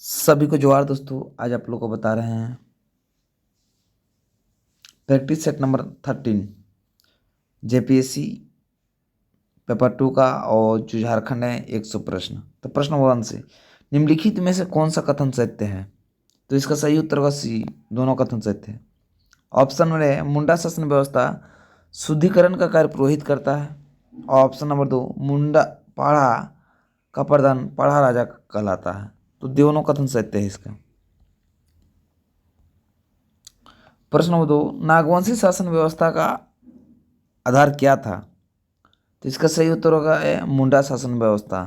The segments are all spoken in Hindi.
सभी को जोहार दोस्तों। आज आप लोग को बता रहे हैं practice set number 13 JPSC paper 2 का, और जो झारखंड है 100 प्रश्न। तो प्रश्न नंबर 1 से निम्नलिखित में से कौन सा कथन सत्य है? तो इसका सही उत्तर होगा सी, दोनों कथन सत्य है। ऑप्शन नंबर ए, मुंडा शासन व्यवस्था शुद्धिकरण का कार्य पुरोहित करता है। और ऑप्शन नंबर 2, मुंडा पाढ़ा का प्रधान पाढ़ा राजा कहलाता है। तो दोनों कथन सत्य है इसका। प्रश्न नंबर 2, नागवंशी शासन व्यवस्था का आधार क्या था? तो इसका सही उत्तर होगा ए, मुंडा शासन व्यवस्था।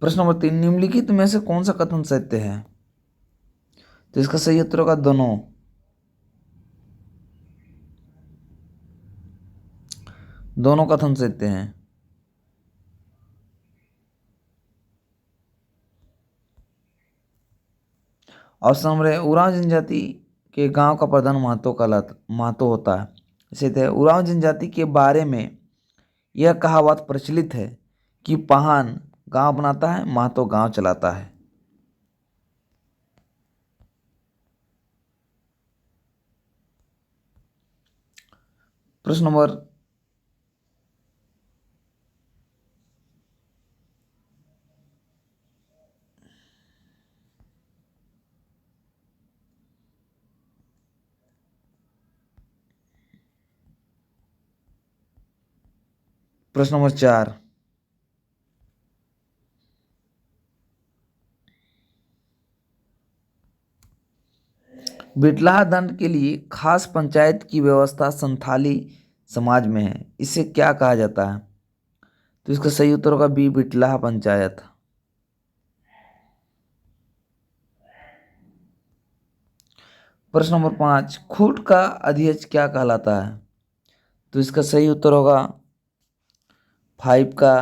प्रश्न नंबर 3, निम्नलिखित में से कौन सा कथन सत्य है? तो इसका सही उत्तर होगा दोनों। दोनों कथन सत्य हैं। ऑप्शन नंबर है, उरांव जनजाति के गांव का प्रधान महतो होता है। इसे थे उरांव जनजाति के बारे में यह कहावत प्रचलित है कि पाहन गांव बनाता है, महतो गांव चलाता है। प्रश्न नंबर प्रश्न नंबर 4, बिटलाहा दंड के लिए खास पंचायत की व्यवस्था संथाली समाज में है, इसे क्या कहा जाता है? तो इसका सही उत्तर होगा बी, बिटलाहा पंचायत। प्रश्न नंबर 5, खूट का अध्यक्ष क्या कहलाता है? तो इसका सही उत्तर होगा 5 का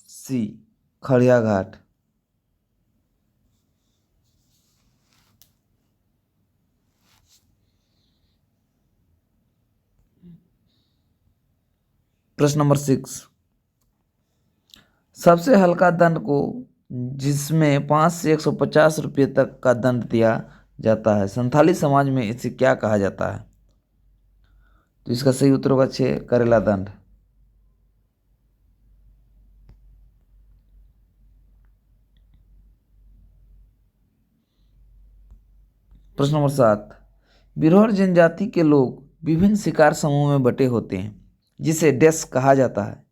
सी, खड़िया घाट। प्रश्न नंबर 6, सबसे हल्का दंड को जिसमें 5 से 150 रुपये तक का दंड दिया जाता है, संथाली समाज में इसे क्या कहा जाता है? तो इसका सही उत्तर होगा 6, करेला दंड। प्रश्न नंबर 7, बिरहोर जनजाति के लोग विभिन्न शिकार समूह में बटे होते हैं, जिसे डेस कहा जाता है।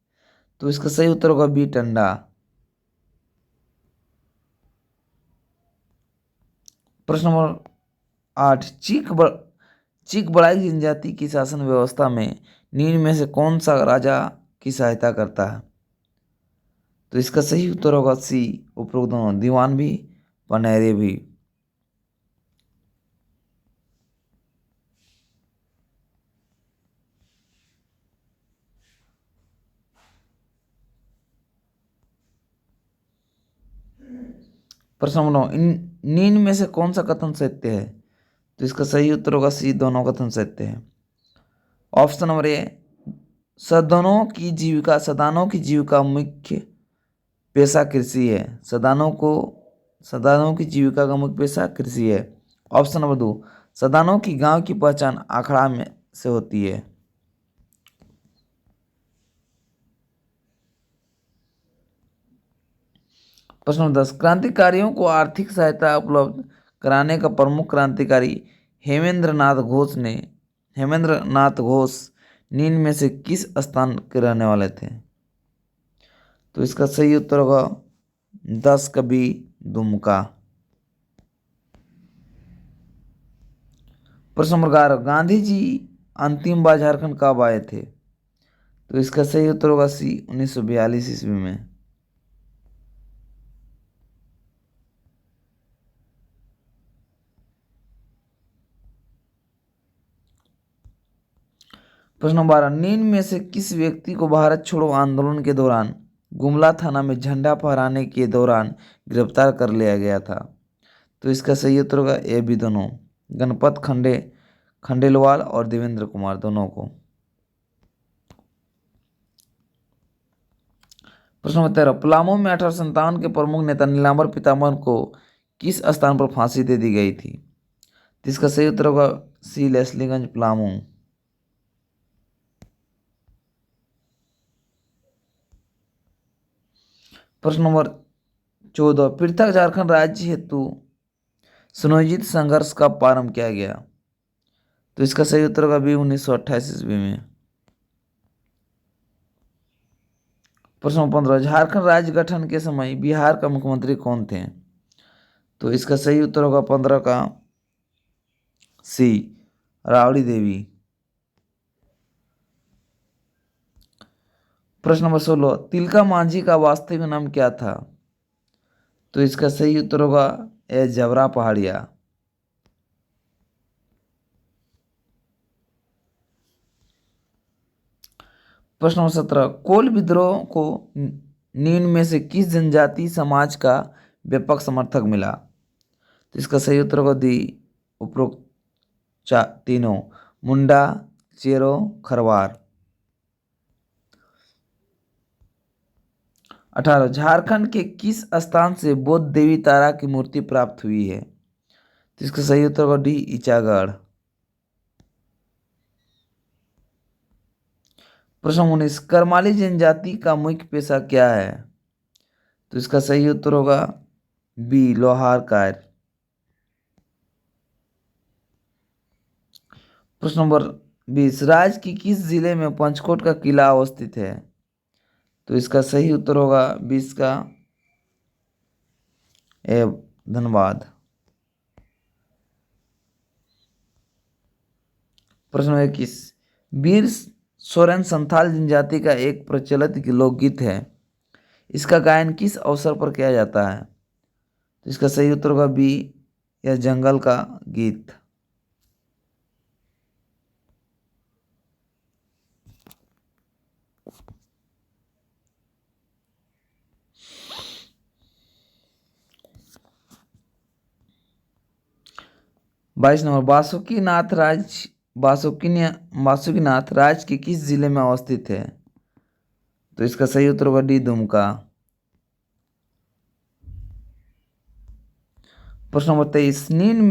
तो इसका सही उत्तर होगा बी, टंडा। प्रश्न नंबर 8, चीक बड़ाई जनजाति की शासन व्यवस्था में निम्न में से कौन सा राजा की सहायता करता है? तो इसका सही उत्तर होगा सी, उपरोक्त दोनों, दीवान भी पनहरे भी। प्रश्न नंबर 9, निम्न में से कौन सा कथन सत्य है? तो इसका सही उत्तर होगा सी, दोनों कथन सत्य है। ऑप्शन नंबर ए, सदानों की जीविका मुख्य पेशा कृषि है। सदानों की जीविका का मुख्य पेशा कृषि है। ऑप्शन नंबर 2, सदानों की गांव की पहचान आखड़ा में से होती है। प्रश्न नंबर 10, क्रांतिकारियों को आर्थिक सहायता उपलब्ध कराने का प्रमुख क्रांतिकारी हेमेंद्र नाथ घोष निम्न में से किस स्थान के रहने वाले थे? तो इसका सही उत्तर होगा 10 कभी दुमका। प्रश्न नंबर 11, गांधी जी अंतिम बार झारखंड कब आए थे? तो इसका सही उत्तर होगा सी, 1942 ईस्वी में। प्रश्न नंबर 12, निम्न में से किस व्यक्ति को भारत छोड़ो आंदोलन के दौरान गुमला थाना में झंडा फहराने के दौरान गिरफ्तार कर लिया गया था? तो इसका सही उत्तर होगा ए, बी, दोनों, गणपत खंडेलवाल और देवेंद्र कुमार, दोनों को। प्रश्न नंबर 13, पलामू में 1857 के प्रमुख नेता नीलांबर पीताम्बर को किस स्थान पर फांसी दे दी गई थी? तो इसका सही उत्तर होगा सी, लेस्लीगंज, पलामू। प्रश्न नंबर 14, पृथक झारखंड राज्य हेतु सुनियोजित संघर्ष का प्रारंभ किया गया? तो इसका सही उत्तर होगा बी, 1928 ईस्वी में। प्रश्न नंबर 15, झारखंड राज्य गठन के समय बिहार का मुख्यमंत्री कौन थे? तो इसका सही उत्तर होगा 15 का सी, राबड़ी देवी। प्रश्न नंबर 16, तिलका मांझी का वास्तविक नाम क्या था? तो इसका सही उत्तर होगा ए, जबरा पहाड़िया। प्रश्न नंबर 17, कोल विद्रोह को निम्न में से किस जनजाति समाज का व्यापक समर्थक मिला? तो इसका सही उत्तर होगा दी, उपरोक्त तीनों, मुंडा, चेरो, खरवार। 18, झारखंड के किस स्थान से बौद्ध देवी तारा की मूर्ति प्राप्त हुई है? तो इसका सही उत्तर होगा डी, ईचागढ़। प्रश्न 19, करमाली जनजाति का मुख्य पेशा क्या है? तो इसका सही उत्तर होगा बी, लोहार कार्य। प्रश्न नंबर 20, राज्य की किस जिले में पंचकोट का किला अवस्थित है? तो इसका सही उत्तर होगा 20 का ए, धनबाद। प्रश्न 21, वीर सोरेन संथाल जनजाति का एक प्रचलित लोकगीत है, इसका गायन किस अवसर पर किया जाता है? तो इसका सही उत्तर होगा बी, या जंगल का गीत। बाईस नंबर, बासुकीनाथ राज्य के किस जिले में अवस्थित है? तो इसका सही उत्तर होगा डी, दुमका। प्रश्न नंबर 23, निम्न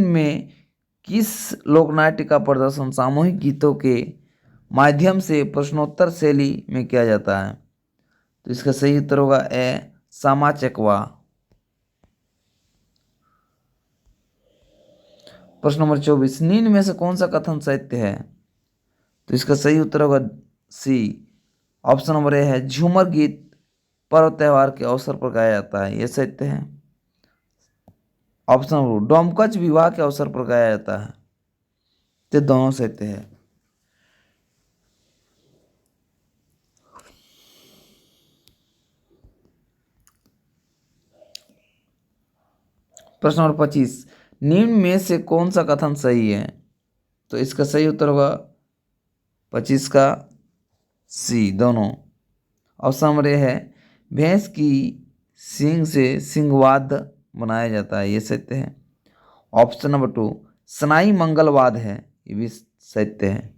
में किस लोकनाट्य का प्रदर्शन सामूहिक गीतों के माध्यम से प्रश्नोत्तर शैली में किया जाता है? तो इसका सही उत्तर होगा ए, सामा चकवा। प्रश्न नंबर 24, निम्न में से कौन सा कथन सत्य है? तो इसका सही उत्तर होगा सी, ऑप्शन नंबर ए है, झूमर गीत पर्व त्योहार के अवसर पर गाया जाता है, यह सत्य है। ऑप्शन नंबर, डोमकच विवाह के अवसर पर गाया जाता है, ये दोनों सत्य है। प्रश्न नंबर 25, निम्न में से कौन सा कथन सही है? तो इसका सही उत्तर होगा 25 का सी, दोनों। ऑप्शन नंबर ए है, भैंस की सींग से सिंहवाद बनाया जाता है, ये सत्य है। ऑप्शन नंबर 2, सनाई मंगलवाद है, ये भी सत्य है।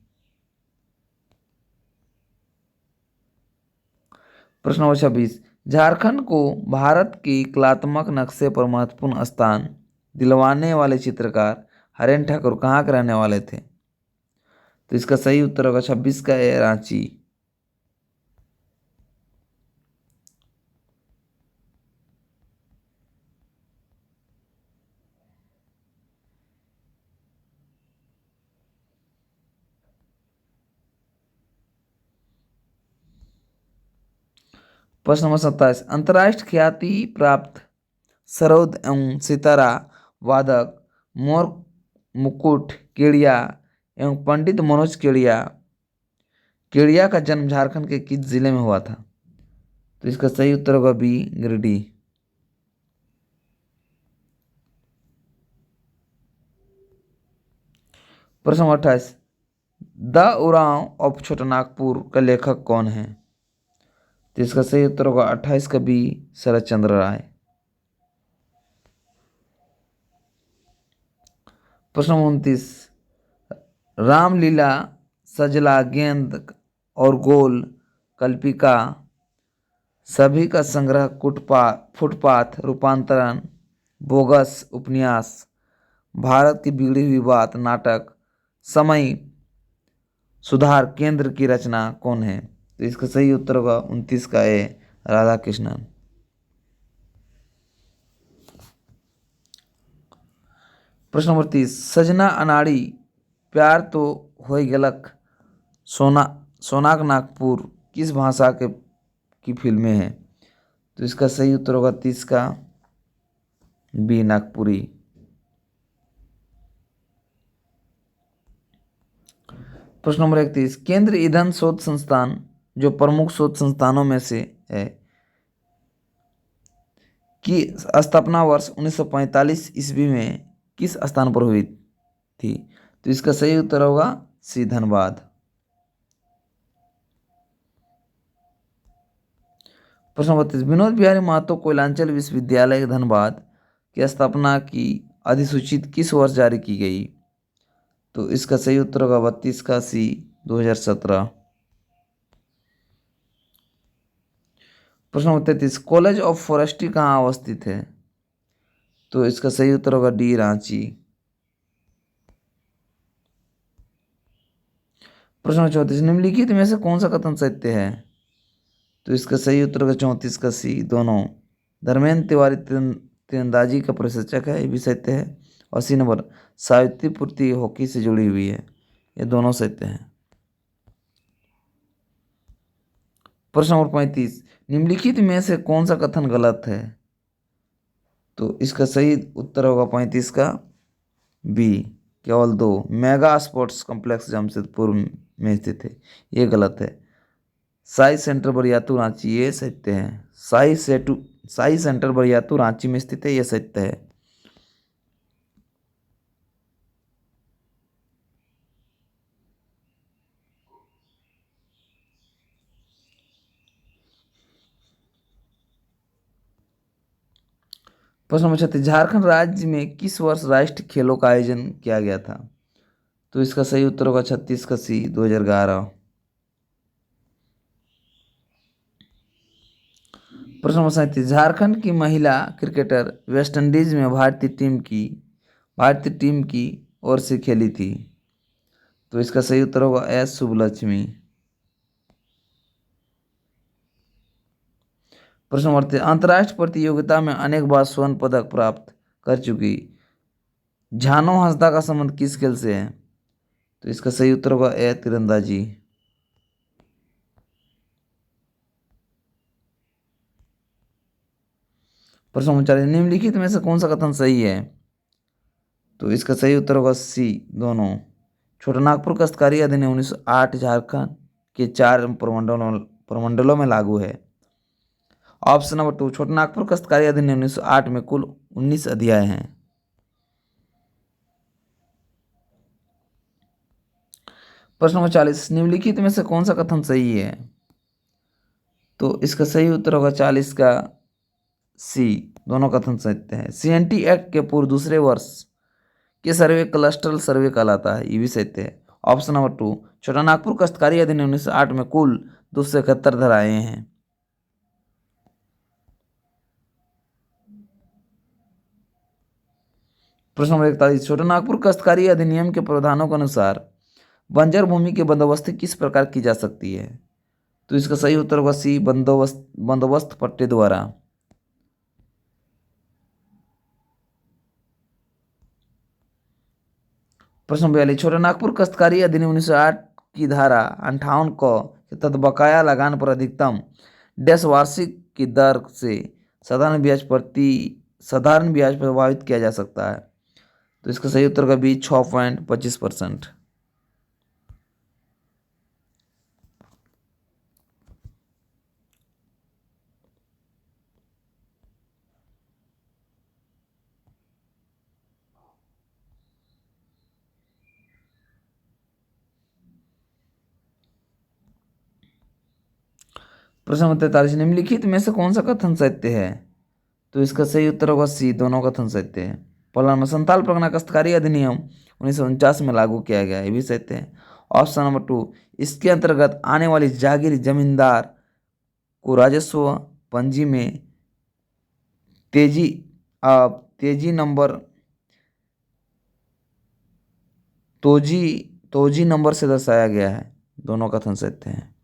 प्रश्न नंबर 26, झारखंड को भारत के कलात्मक नक्शे पर महत्वपूर्ण स्थान दिलवाने वाले चित्रकार हरेन ठाकुर कहाँ के रहने वाले थे? तो इसका सही उत्तर होगा 26 का ए, रांची। प्रश्न नंबर 27, अंतर्राष्ट्रीय ख्याति प्राप्त सरोद एवं सितारा वादक मोर मुकुट केड़िया एवं पंडित मनोज केड़िया केड़िया का जन्म झारखंड के किस जिले में हुआ था? तो इसका सही उत्तर होगा बी, गिरिडीह। प्रश्न number 28, the Oraon of Chotanagpur का लेखक कौन है? तो इसका सही उत्तर होगा 28 का बी, शरद चंद्र राय। प्रश्न 29, रामलीला सजला गेंद और गोल कल्पिका, सभी का संग्रह, फुटपाथ, रूपांतरण, बोगस, उपन्यास, भारत की बिगड़ी हुई बात, नाटक, समय, सुधार, केंद्र की रचना कौन है? तो इसका सही उत्तर होगा 29 का ए, राधा कृष्णन। प्रश्न नंबर 30, सजना अनाड़ी प्यार तो होय गेलक सोनाक नागपुर किस भाषा के की फिल्में हैं? तो इसका सही उत्तर होगा 30 का बी, नागपुरी। प्रश्न नंबर 31, केंद्रीय ईंधन शोध संस्थान जो प्रमुख शोध संस्थानों में से है की स्थापना वर्ष 1945 ईस्वी में किस स्थान पर हुई थी? तो इसका सही उत्तर होगा सी, धनबाद। प्रश्न नंबर 32, विनोद बिहारी महतो कोयलांचल विश्वविद्यालय धनबाद की स्थापना की अधिसूचित किस वर्ष जारी की गई? तो इसका सही उत्तर होगा 32 का सी, 2017। प्रश्न नंबर 33, कॉलेज ऑफ फॉरेस्ट्री कहाँ अवस्थित है? तो इसका सही उत्तर होगा डी, रांची। प्रश्न नंबर 34, निम्नलिखित में से कौन सा कथन सत्य है? तो इसका सही उत्तर होगा 34 का सी, दोनों। धर्मेंद्र तिवारी तीरंदाजी का प्रशिक्षक है, ये भी सत्य है। और सी नंबर, सावित्री पूर्ति हॉकी से जुड़ी हुई है, ये दोनों सत्य हैं। प्रश्न नंबर 35, निम्नलिखित में से कौन सा कथन गलत है? तो इसका सही उत्तर होगा 35 का बी, केवल 2। मेगा स्पोर्ट्स कॉम्प्लेक्स जमशेदपुर में स्थित है, ये गलत है। साई सेंटर बरियातू रांची, ये सत्य है। साई सेंटर बरियातू रांची में स्थित है, ये सत्य है। प्रश्न नंबर 36, झारखंड राज्य में किस वर्ष राष्ट्रीय खेलों का आयोजन किया गया था? तो इसका सही उत्तर होगा 36 का सी, 2011। प्रश्न नंबर 37, झारखंड की महिला क्रिकेटर वेस्टइंडीज में भारतीय टीम की ओर से खेली थी। तो इसका सही उत्तर होगा एस, शुभलक्ष्मी। प्रश्न नंबर 38, अंतर्राष्ट्रीय प्रतियोगिता में अनेक बार स्वर्ण पदक प्राप्त कर चुकी झानो हंसदा का संबंध किस खेल से है? तो इसका सही उत्तर होगा ए, तीरंदाजी। प्रश्न नंबर 40, निम्नलिखित में से कौन सा कथन सही है? तो इसका सही उत्तर होगा सी, दोनों। छोटानागपुर काश्तकारी अधिनियम 1908 झारखंड के 4 प्रमंडलों में लागू है। ऑप्शन नंबर 2, छोटानागपुर काश्तकारी अधिनियम 1908 में कुल 19 अध्याय हैं। प्रश्न नंबर 40, निम्नलिखित में से कौन सा कथन सही है? तो इसका सही उत्तर होगा 40 का सी, दोनों कथन सत्य हैं। CNT एक्ट के पूर्व दूसरे वर्ष के सर्वे क्लस्टर सर्वे कहलाता है, ये भी सत्य है। ऑप्शन नंबर 2, छोटानागपुर काश्तकारी अधिनियम 1908 में कुल 271 धाराएं हैं। प्रश्न नंबर 41, छोटानागपुर काश्तकारी अधिनियम के प्रावधानों के अनुसार बंजर भूमि की बंदोबस्ती किस प्रकार की जा सकती है? तो इसका सही उत्तर होगा सी, बंदोबस्त पट्टे द्वारा। प्रश्न नंबर 42, छोटानागपुर काश्तकारी अधिनियम 1908 की धारा 58 क के तहत बकाया लगान पर अधिकतम डैश वार्षिक की दर से साधारण ब्याज प्रभावित किया जा सकता है। तो इसका सही उत्तर का बी, 6.25%। प्रश्न नंबर 43, निम्नलिखित में से कौन सा कथन सत्य है? तो इसका सही उत्तर होगा सी, दोनों कथन सत्य है। पहला नंबर, संथाल परगना काश्तकारी अधिनियम 1949 में लागू किया गया, ये भी सत्य है। ऑप्शन नंबर 2, इसके अंतर्गत आने वाली जागीर जमींदार को राजस्व पंजी में तेजी तेजी नंबर तोजी तोजी नंबर से दर्शाया गया है। दोनों कथन सत्य हैं।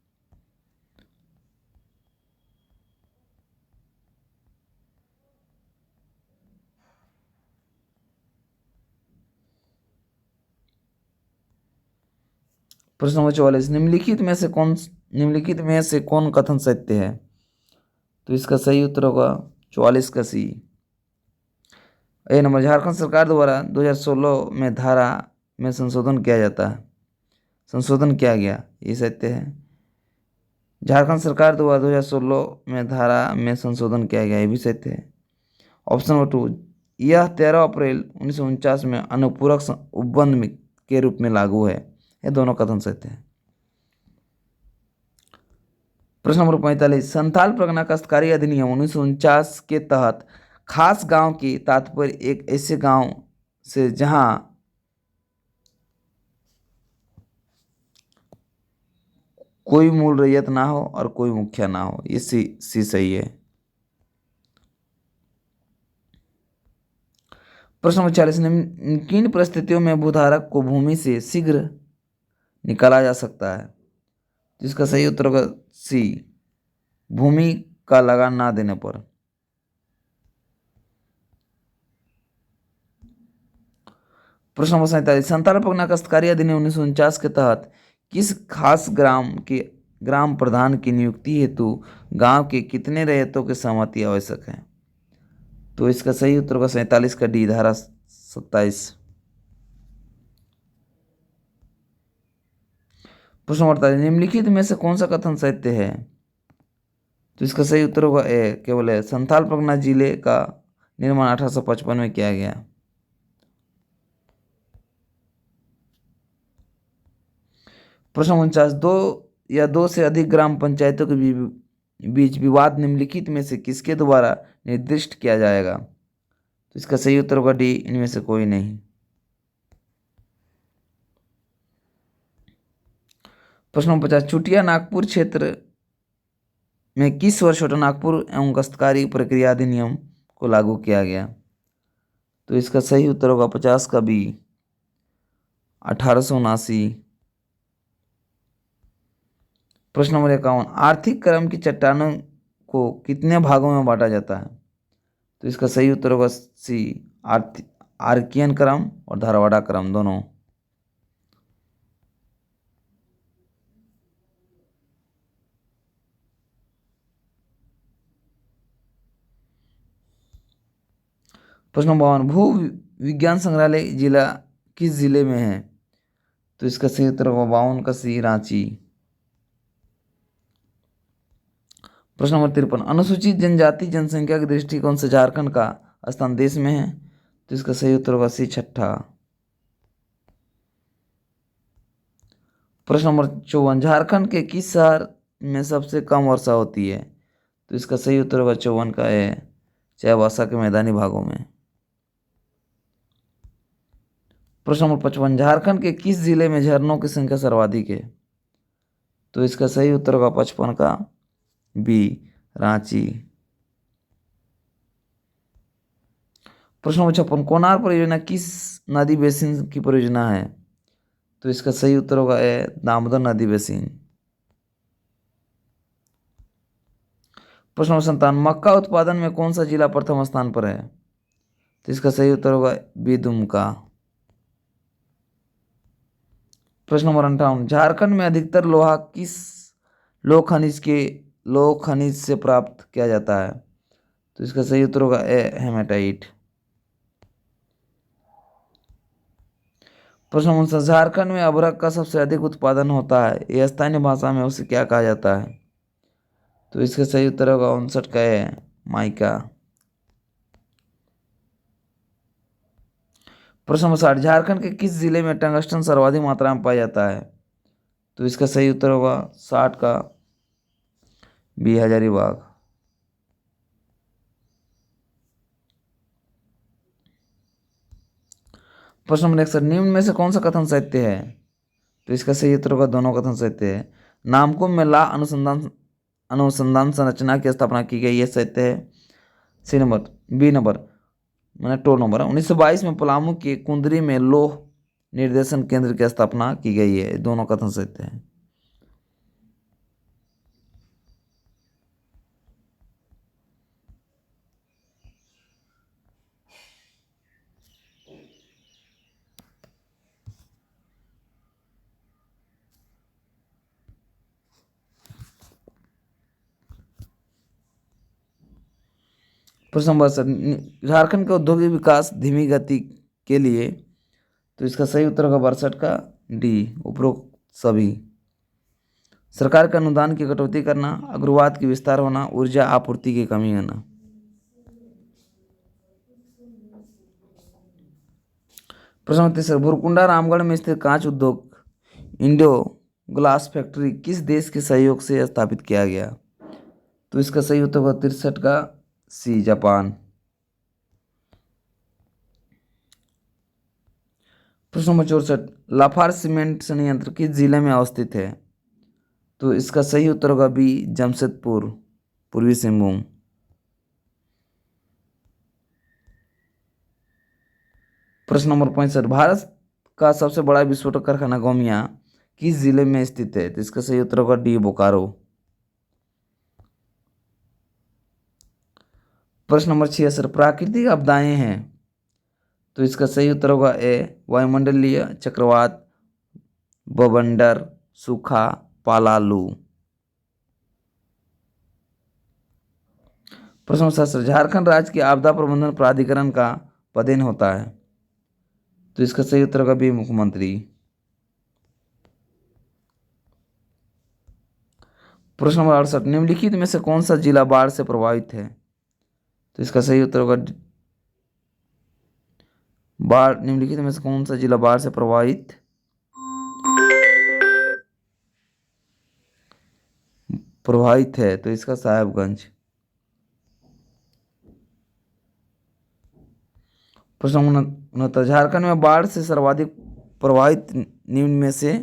प्रश्न नंबर 44, निम्नलिखित में से कौन कथन सत्य है? तो इसका सही उत्तर होगा 44 का सी। ए नंबर, झारखंड सरकार द्वारा 2016 में धारा में संशोधन किया गया, ये सत्य है। झारखंड सरकार द्वारा 2016 में धारा में संशोधन किया गया, ये भी सत्य है। ऑप्शन नंबर 2, यह 13 अप्रैल 1949 में अनुपूरक उपबंध के रूप में लागू है, ये दोनों कथन सत्य है। प्रश्न नंबर 45, संथाल परगना काश्तकारी अधिनियम 1949 के तहत खास गांव की तात्पर्य एक ऐसे गांव से जहां कोई मूल रैयत ना हो और कोई मुखिया ना हो, ये सी सही है। प्रश्न नंबर 40, किन परिस्थितियों में भूधारक को भूमि से शीघ्र निकाला जा सकता है? जिसका सही उत्तर होगा सी, भूमि का लगान ना देने पर। प्रश्न नंबर 47, संथाल परगना काश्तकारी अधिनियम 1949 के तहत किस खास ग्राम प्रधान की नियुक्ति हेतु गांव के कितने रैयतों की सहमति आवश्यक है? तो इसका सही उत्तर होगा 47 का डी, धारा 27। प्रश्न नंबर 48, निम्नलिखित में से कौन सा कथन सत्य है? तो इसका सही उत्तर होगा ए, केवल है, संथाल परगना जिले का निर्माण 1855 में किया गया। प्रश्न 49, दो से अधिक ग्राम पंचायतों के बीच विवाद निम्नलिखित में से किसके द्वारा निर्दिष्ट किया जाएगा? तो इसका सही उत्तर होगा डी, इनमें से कोई नहीं। प्रश्न नंबर 50, चुटिया नागपुर क्षेत्र में किस वर्ष छोटा नागपुर एवं काश्तकारी प्रक्रिया अधिनियम को लागू किया गया? तो इसका सही उत्तर होगा 50 का बी, 1879। प्रश्न नंबर 51, आर्थिक क्रम की चट्टानों को कितने भागों में बांटा जाता है? तो इसका सही उत्तर होगा सी, आर्कियन क्रम और धारवाड़ा क्रम दोनों। प्रश्न नंबर 52, भू विज्ञान संग्रहालय जिला किस जिले में है? तो इसका सही उत्तर होगा 52 का सी, रांची। प्रश्न नंबर 53, अनुसूचित जनजाति जनसंख्या के दृष्टिकोण से झारखंड का स्थान देश में है? तो इसका सही उत्तर होगा सी, छठा। प्रश्न नंबर 54, झारखंड के किस शहर में सबसे कम वर्षा होती है? तो इसका सही उत्तर होगा 54 का है, चाईबासा के मैदानी भागों में। प्रश्न नंबर 55, झारखंड के किस जिले में झरनों की संख्या सर्वाधिक है? तो इसका सही उत्तर होगा 55 का बी, रांची। प्रश्न नंबर 56, कोनार परियोजना किस नदी बेसिन की परियोजना है? तो इसका सही उत्तर होगा ए, दामोदर नदी बेसिन। प्रश्न नंबर 57, मक्का उत्पादन में कौन सा जिला प्रथम स्थान पर है? तो इसका सही उत्तर होगा बी, दुमका। प्रश्न नंबर 58, झारखंड में अधिकतर लोहा किस लोह खनिज से प्राप्त किया जाता है? तो इसका सही उत्तर होगा ए, हेमाटाइट। प्रश्न नंबर, झारखंड में अभ्रक का सबसे अधिक उत्पादन होता है, यह स्थानीय भाषा में उसे क्या कहा जाता है? तो इसका सही उत्तर होगा 59 का है, माइका। प्रश्न नंबर 60, झारखंड के किस जिले में टंगस्टन सर्वाधिक मात्रा में पाया जाता है? तो इसका सही उत्तर होगा 60 का बी, हजारीबाग। प्रश्न नंबर 61, निम्न में से कौन सा कथन सत्य है? तो इसका सही उत्तर होगा दोनों कथन सत्य है। नामकुम में ला अनुसंधान अनुसंधान संरचना की स्थापना की गई, ये सत्य है। सी नंबर, बी नंबर मैंने टो नंबर है। 1922 में पलामू के कुंदरी में लौह निर्देशन केंद्र की स्थापना की गई है, दोनों कथन सत्य है। प्रश्न नंबर 7, झारखंड के औद्योगिक विकास धीमी गति के लिए, तो इसका सही उत्तर होगा 62 का डी, उपरोक्त सभी। सरकार के अनुदान की कटौती करना, उग्रवाद की विस्तार होना, ऊर्जा आपूर्ति की कमी होना। प्रश्न नंबर 3, भुरकुंडा रामगढ़ में स्थित कांच उद्योग इंडो ग्लास फैक्ट्री किस देश के सहयोग से स्थापित किया गया? तो इसका सही उत्तर होगा 63 का सी, जापान। प्रश्न नंबर 64, लाफार सीमेंट संयंत्र किस जिले में अवस्थित है? तो इसका सही उत्तर होगा बी, जमशेदपुर, पूर्वी सिंहभूम। प्रश्न नंबर 65, भारत का सबसे बड़ा विस्फोटक कारखाना गोमिया किस जिले में स्थित है? तो इसका सही उत्तर होगा डी, बोकारो। प्रश्न नंबर 66, प्राकृतिक आपदाएं हैं, तो इसका सही उत्तर होगा ए, वायुमंडलीय चक्रवात, बवंडर, सूखा, पालालू। प्रश्न नंबर 67, झारखंड राज्य के आपदा प्रबंधन प्राधिकरण का पदेन होता है? तो इसका सही उत्तर होगा बी, मुख्यमंत्री। प्रश्न नंबर 68, निम्नलिखित में से कौन सा जिला बाढ़ से प्रभावित है? तो इसका सही उत्तर होगा बाढ़, निम्नलिखित में से कौन सा जिला बाढ़ से प्रभावित है? तो इसका साहेबगंज। प्रश्न नंबर 69, झारखंड में बाढ़ से सर्वाधिक प्रभावित निम्न में से,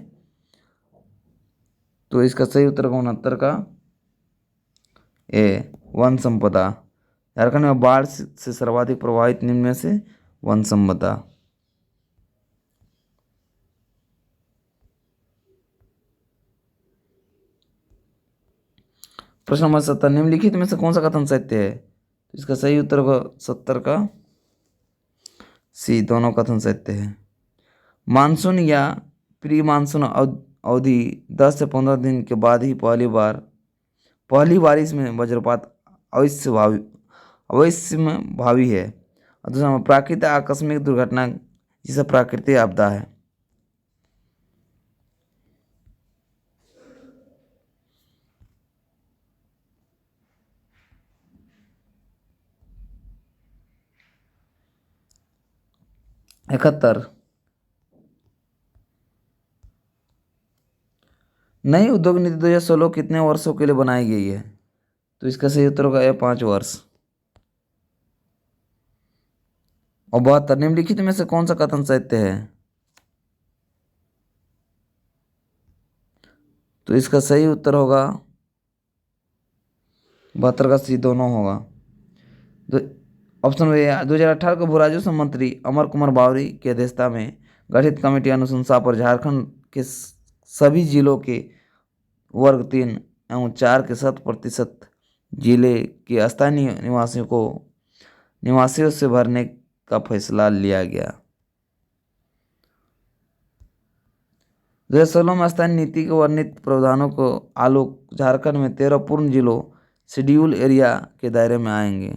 तो इसका सही उत्तर होगा 69 का ए, वन संपदा। झारखंड में बाढ़ से सर्वाधिक प्रभावित निम्न में से वन संपदा। प्रश्न नंबर 70, निम्नलिखित में से कौन सा कथन सत्य है? तो इसका सही उत्तर होगा 70 का सी, दोनों कथन सत्य है। मानसून या प्री मानसून अवधि 10 से 15 दिन के बाद ही पहली बारिश में वज्रपात अवश्य में भावी है। और दूसरा नंबर, प्राकृतिक आकस्मिक दुर्घटना जिसे प्राकृतिक आपदा है। इकहत्तर, नई उद्योग नीति 2016 कितने वर्षों के लिए बनाई गई है? तो इसका सही उत्तर होगा 5 वर्ष। और 72, निम्नलिखित में से कौन सा कथन सत्य है? तो इसका सही उत्तर होगा 72 का सी, दोनों होगा। ऑप्शन ए, 2018 को भू राजस्व मंत्री अमर कुमार बावरी की अध्यक्षता में गठित कमेटी अनुशंसा पर झारखंड के सभी जिलों के वर्ग 3 एवं 4 के 100% जिले के स्थानीय निवासियों से भरने का फैसला लिया गया। 2016 में स्थानीय नीति के वर्णित प्रावधानों को आलोक झारखंड में 13 पूर्ण जिलों शेड्यूल एरिया के दायरे में आएंगे।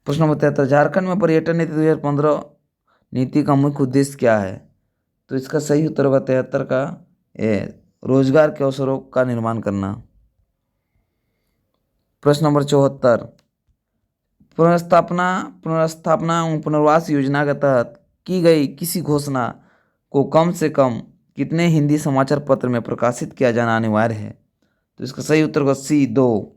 प्रश्न नंबर 73, झारखंड में पर्यटन नीति 2015 नीति का मुख्य उद्देश्य क्या है? तो इसका सही उत्तर होगा 73 का ए, रोजगार के अवसरों का निर्माण करना। प्रश्न नंबर 74, पुनर्स्थापना एवं पुनर्वास योजना के तहत की गई किसी घोषणा को कम से कम कितने हिंदी समाचार पत्र में प्रकाशित किया जाना अनिवार्य है? तो इसका सही उत्तर होगा सी, 2।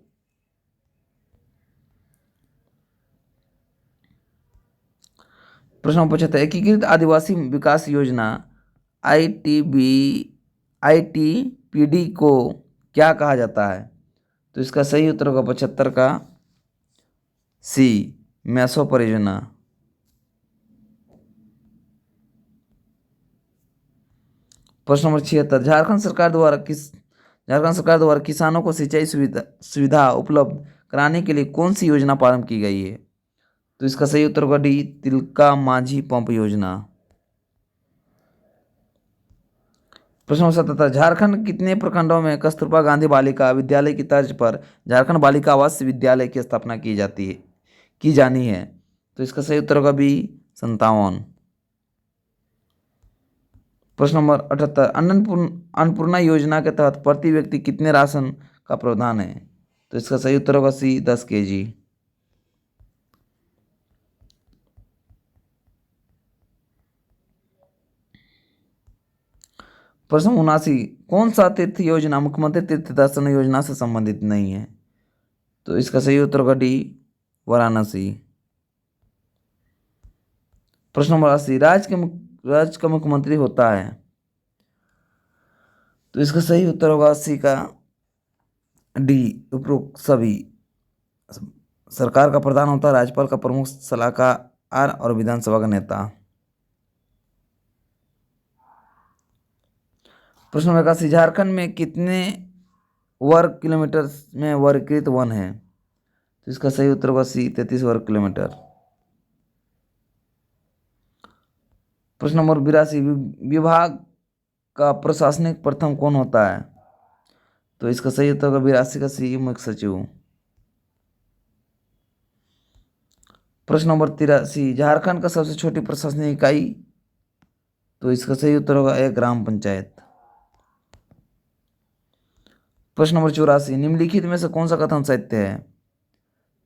प्रश्न नंबर 75, एकीकृत आदिवासी विकास योजना ITPD को क्या कहा जाता है? तो इसका सही उत्तर होगा 75 का सी, मैसो परियोजना। प्रश्न नंबर 76, झारखंड सरकार द्वारा किसानों को सिंचाई सुविधा उपलब्ध कराने के लिए कौन सी योजना प्रारंभ की गई है? तो इसका सही उत्तर होगा डी, तिलका मांझी पंप योजना। प्रश्न नंबर 77, झारखंड कितने प्रखंडों में कस्तूरबा गांधी बालिका विद्यालय की तर्ज पर झारखंड बालिका आवासीय विद्यालय की स्थापना की जानी है? तो इसका सही उत्तर होगा बी, 57। प्रश्न नंबर 78, अन्नपूर्णा योजना के तहत प्रति व्यक्ति कितने राशन का प्रावधान है? तो इसका सही उत्तर होगा सी, 10 kg। प्रश्न 79, कौन सा तीर्थ योजना मुख्यमंत्री तीर्थ दर्शन योजना से संबंधित नहीं है? तो इसका सही उत्तर होगा डी, वाराणसी। प्रश्न नंबर 80, राज्य का मुख्यमंत्री होता है? तो इसका सही उत्तर होगा 80 का डी, उपरोक्त सभी। सरकार का प्रधान होता है, राज्यपाल का प्रमुख सलाहकार और विधानसभा का नेता। प्रश्न नंबर 81, झारखंड में कितने वर्ग किलोमीटर में वर्गीकृत वन है? तो इसका सही उत्तर होगा सी, 33 वर्ग किलोमीटर। प्रश्न नंबर 82, विभाग का प्रशासनिक प्रथम कौन होता है? तो इसका सही उत्तर होगा 82 का सी, मुख्य सचिव। प्रश्न नंबर 83, झारखंड का सबसे छोटी प्रशासनिक इकाई? तो इसका सही उत्तर होगा ए, ग्राम पंचायत। प्रश्न नंबर 84, निम्नलिखित में से कौन सा कथन सत्य है?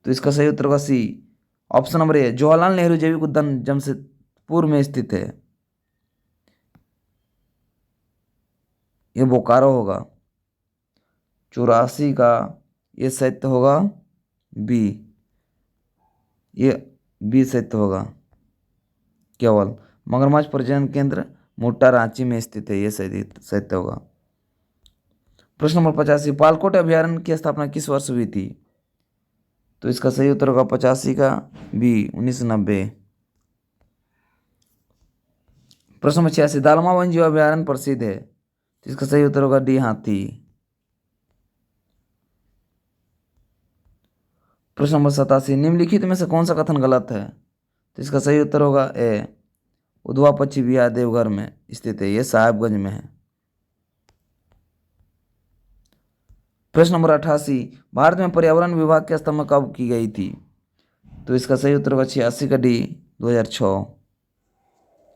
तो इसका सही उत्तर होगा C, option number A, Jawaharlal Nehru जैविक उद्यान जमशेदपुर में स्थित है। ये बोकारो होगा। 84 का ये सत्य होगा बी, ये बी सत्य होगा। केवल मगरमच्छ प्रजनन केंद्र मोटा रांची में स्थित है, ये सत्य होगा। प्रश्न नंबर 85, पालकोट अभयारण्य की स्थापना किस वर्ष हुई थी? तो इसका सही उत्तर होगा 85 का बी, 1990। प्रश्न नंबर 86, दालमा वन जीव अभयारण्य प्रसिद्ध है? तो इसका सही उत्तर होगा डी, हाथी। प्रश्न नंबर 87, निम्नलिखित में से कौन सा कथन गलत है? तो इसका सही उत्तर होगा ए, उधवा पक्षी विहार देवघर में स्थित है, ये साहिबगंज में है। प्रश्न नंबर 88, भारत में पर्यावरण विभाग की स्थापना कब की गई थी? तो इसका सही उत्तर होगा 86 का डी, 2006।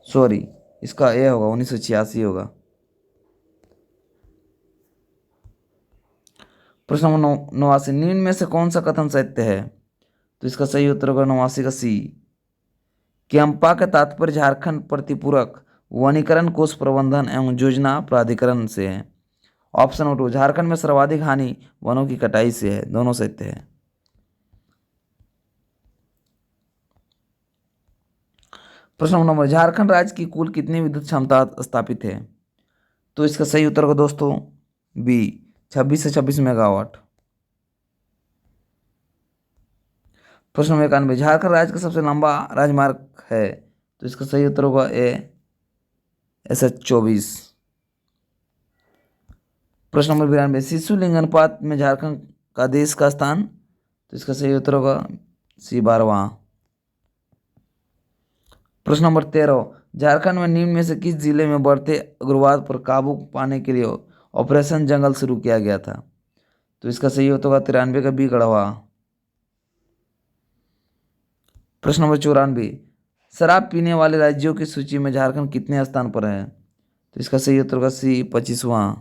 सॉरी, इसका ए होगा, 1986 होगा। प्रश्न नंबर 89, निम्न में से कौन सा कथन सत्य है? तो इसका सही उत्तर होगा 89 का सी, कैंपा का तात्पर्य झारखंड प्रतिपूरक वनीकरण कोष प्रबंधन एवं योजना प्राधिकरण से है। ऑप्शन नंबर 2, झारखंड में सर्वाधिक हानि वनों की कटाई से है। दोनों सत्य है। प्रश्न नंबर, झारखंड राज्य की कुल कितनी विद्युत क्षमता स्थापित है? तो इसका सही उत्तर होगा दोस्तों बी, 26 से 26 मेगावाट। प्रश्न नंबर 91, झारखंड राज्य का सबसे लंबा राजमार्ग है? तो इसका सही उत्तर होगा ए, SH-24। प्रश्न नंबर 92, शिशु लिंग अनुपात में झारखंड का देश का स्थान? तो इसका सही उत्तर होगा सी, 12वां। प्रश्न नंबर 13, झारखंड में निम्न में से किस जिले में बढ़ते उग्रवाद पर काबू पाने के लिए ऑपरेशन जंगल शुरू किया गया था? तो इसका सही उत्तर होगा 93 का बी, गढ़वा। प्रश्न नंबर 94, शराब पीने वाले राज्यों की सूची में झारखंड कितने स्थान पर है? तो इसका सही उत्तर होगा सी, 25वां।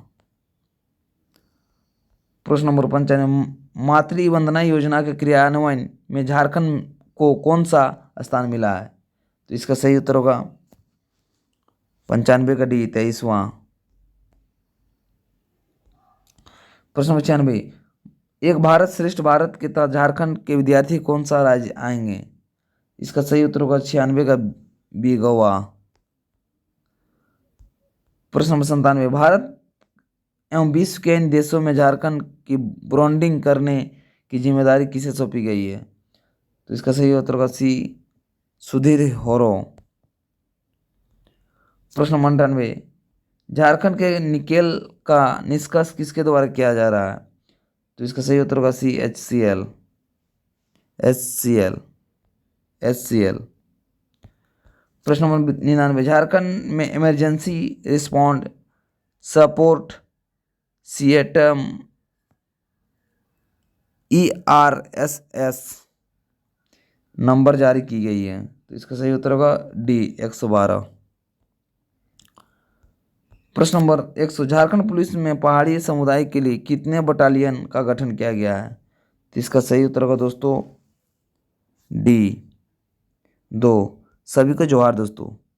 प्रश्न नंबर 95, मातृ वंदना योजना के क्रियान्वयन में झारखंड को कौन सा स्थान मिला है? तो इसका सही उत्तर होगा 95 का डी, 23वां। प्रश्न नंबर 96, एक भारत श्रेष्ठ भारत के तहत झारखंड के विद्यार्थी कौन सा राज्य आएंगे? इसका सही उत्तर होगा 96 का बी गोवा। प्रश्न नंबर 97, भारत एवं विश्व के इन देशों में झारखंड की ब्रांडिंग करने की जिम्मेदारी किसे सौंपी गई है? तो इसका सही उत्तर होगा सी, सुधीर होरो। प्रश्न नंबर 98, झारखंड के निकेल का निष्कर्ष किसके द्वारा किया जा रहा है? तो इसका सही उत्तर होगा सी, HCL, HCL, HCL। प्रश्न नंबर 99, झारखंड में emergency respond support system ERSS number जारी की गई है। तो इसका सही उत्तर होगा डी, 112। प्रश्न नंबर 100, झारखंड पुलिस में पहाड़ी समुदाय के लिए कितने बटालियन का गठन किया गया है? तो इसका सही उत्तर होगा दोस्तों डी, 2। सभी को जोहार दोस्तों।